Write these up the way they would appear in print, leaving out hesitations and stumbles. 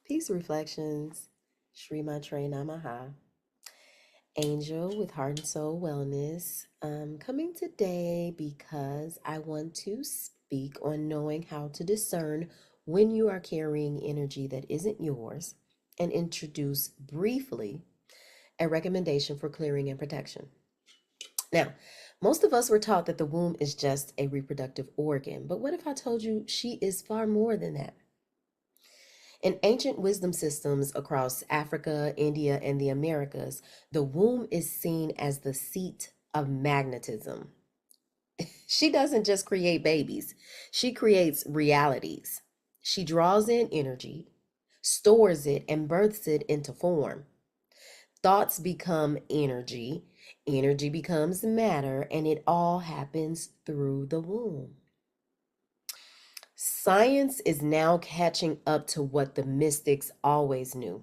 Peace Reflections, Shri Matre Namaha, Angel with Heart and Soul Wellness. I'm coming today because I want to speak on knowing how to discern when you are carrying energy that isn't yours and introduce briefly a recommendation for clearing and protection. Now, most of us were taught that the womb is just a reproductive organ, but what if I told you she is far more than that? In ancient wisdom systems across Africa, India, and the Americas, the womb is seen as the seat of magnetism. She doesn't just create babies, she creates realities. She draws in energy, stores it, and births it into form. Thoughts become energy, energy becomes matter, and it all happens through the womb. Science is now catching up to what the mystics always knew.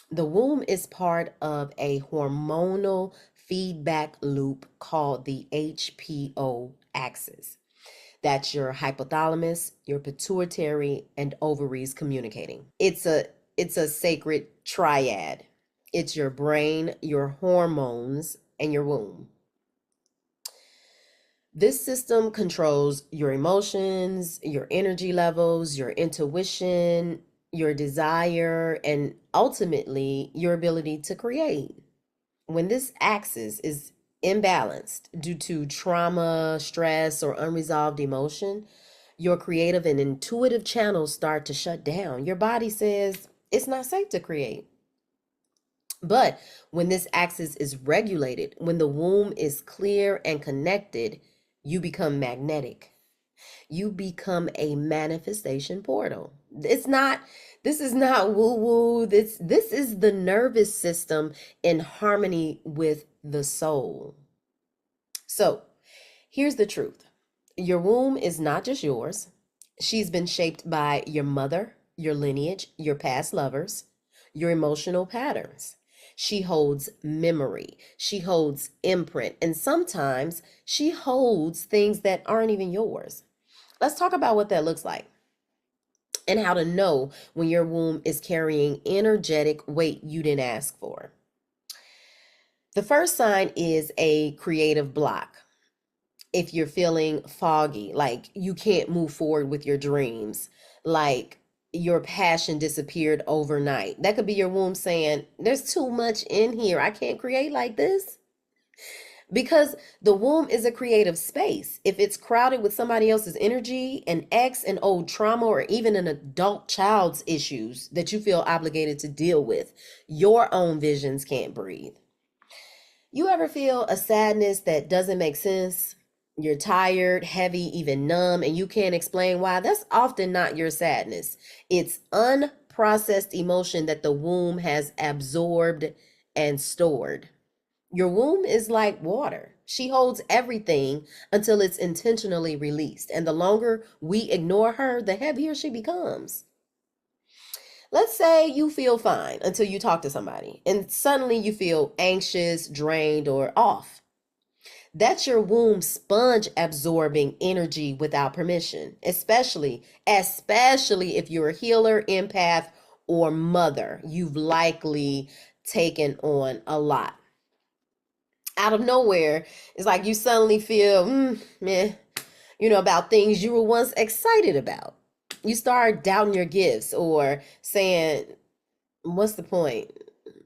The womb is part of a hormonal feedback loop called the HPO axis. That's your hypothalamus, your pituitary, and ovaries communicating. It's a sacred triad. It's your brain, your hormones, and your womb. This system controls your emotions, your energy levels, your intuition, your desire, and ultimately your ability to create. When this axis is imbalanced due to trauma, stress, or unresolved emotion, your creative and intuitive channels start to shut down. Your body says it's not safe to create. But when this axis is regulated, when the womb is clear and connected, you become magnetic. You become a manifestation portal. This is not woo woo. This is the nervous system in harmony with the soul. So, here's the truth. Your womb is not just yours. She's been shaped by your mother, your lineage, your past lovers, your emotional patterns. She holds memory. She holds imprint. And sometimes she holds things that aren't even yours. Let's talk about what that looks like and how to know when your womb is carrying energetic weight you didn't ask for. The first sign is a creative block. If you're feeling foggy, like you can't move forward with your dreams, like your passion disappeared overnight, that could be your womb saying, there's too much in here. I can't create like this. Because the womb is a creative space. If it's crowded with somebody else's energy, an ex, an old trauma, or even an adult child's issues that you feel obligated to deal with, your own visions can't breathe. You ever feel a sadness that doesn't make sense? You're tired, heavy, even numb, and you can't explain why? That's often not your sadness. It's unprocessed emotion that the womb has absorbed and stored. Your womb is like water. She holds everything until it's intentionally released. And the longer we ignore her, the heavier she becomes. Let's say you feel fine until you talk to somebody, and suddenly you feel anxious, drained, or off. That's your womb sponge absorbing energy without permission, especially if you're a healer, empath, or mother. You've likely taken on a lot. Out of nowhere, it's like you suddenly feel, meh, about things you were once excited about. You start doubting your gifts or saying, what's the point?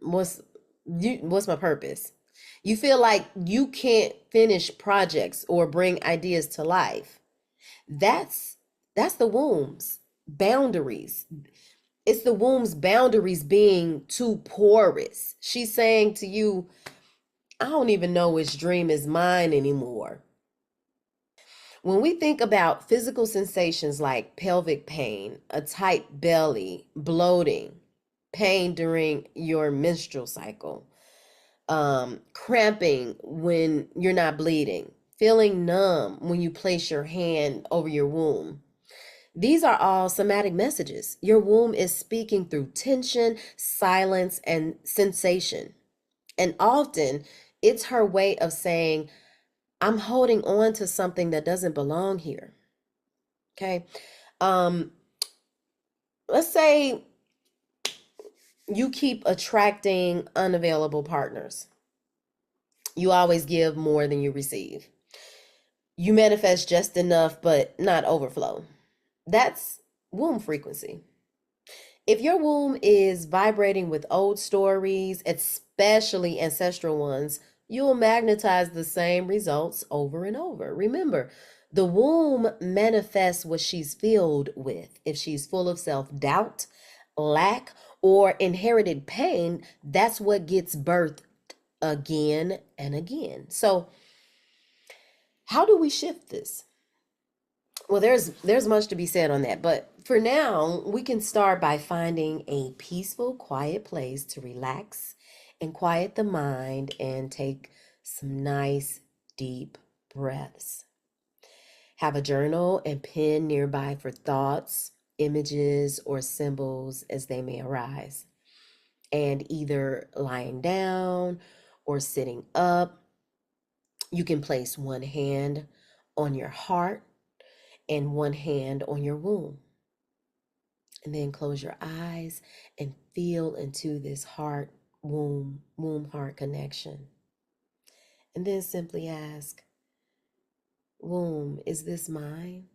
What's my purpose? You feel like you can't finish projects or bring ideas to life. That's that's the womb's boundaries. It's the womb's boundaries being too porous. She's saying to you, I don't even know which dream is mine anymore. When we think about physical sensations like pelvic pain, a tight belly, bloating, pain during your menstrual cycle, cramping when you're not bleeding, feeling numb when you place your hand over your womb. These are all somatic messages. Your womb is speaking through tension, silence, and sensation. And often it's her way of saying, I'm holding on to something that doesn't belong here. Okay. Um, let's say You keep attracting unavailable partners. You always give more than you receive. You manifest just enough, but not overflow. That's womb frequency. If your womb is vibrating with old stories, especially ancestral ones, you'll magnetize the same results over and over. Remember, the womb manifests what she's filled with. If she's full of self doubt, lack, or inherited pain, that's what gets birthed again and again. So, how do we shift this? Well, there's much to be said on that, but for now, we can start by finding a peaceful, quiet place to relax and quiet the mind and take some nice deep breaths. Have a journal and pen nearby for thoughts, images, or symbols as they may arise. And either lying down or sitting up, you can place one hand on your heart and one hand on your womb. And then close your eyes and feel into this heart, womb heart connection. And then simply ask, womb, is this mine?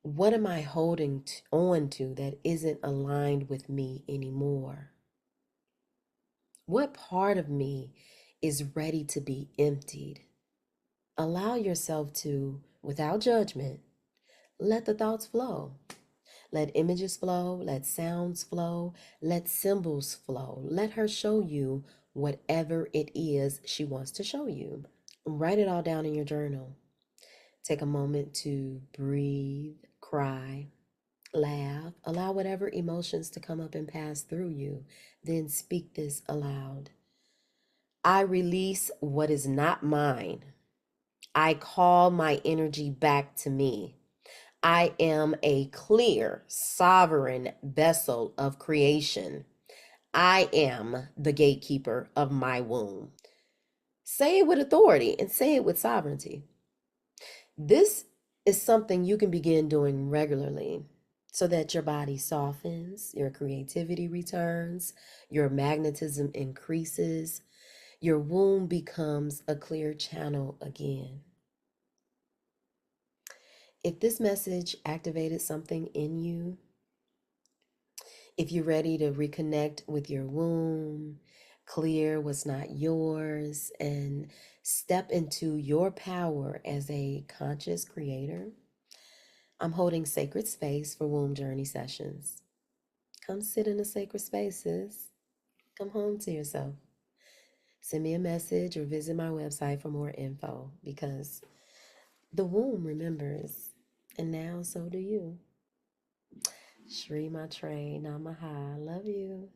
What am I holding on to that isn't aligned with me anymore? What part of me is ready to be emptied? Allow yourself to, without judgment, let the thoughts flow. Let images flow, let sounds flow, let symbols flow. Let her show you whatever it is she wants to show you. Write it all down in your journal. Take a moment to breathe, cry, laugh, allow whatever emotions to come up and pass through you. Then speak this aloud. I release what is not mine. I call my energy back to me. I am a clear, sovereign vessel of creation. I am the gatekeeper of my womb. Say it with authority and say it with sovereignty. This is something you can begin doing regularly so that your body softens, your creativity returns, your magnetism increases, your womb becomes a clear channel again. If this message activated something in you, if you're ready to reconnect with your womb, clear what's not yours, and step into your power as a conscious creator, I'm holding sacred space for womb journey sessions. Come sit in a sacred space, sis. Come home to yourself. Send me a message or visit my website for more info because the womb remembers, and now so do you. Shri Matre Namaha. Love you.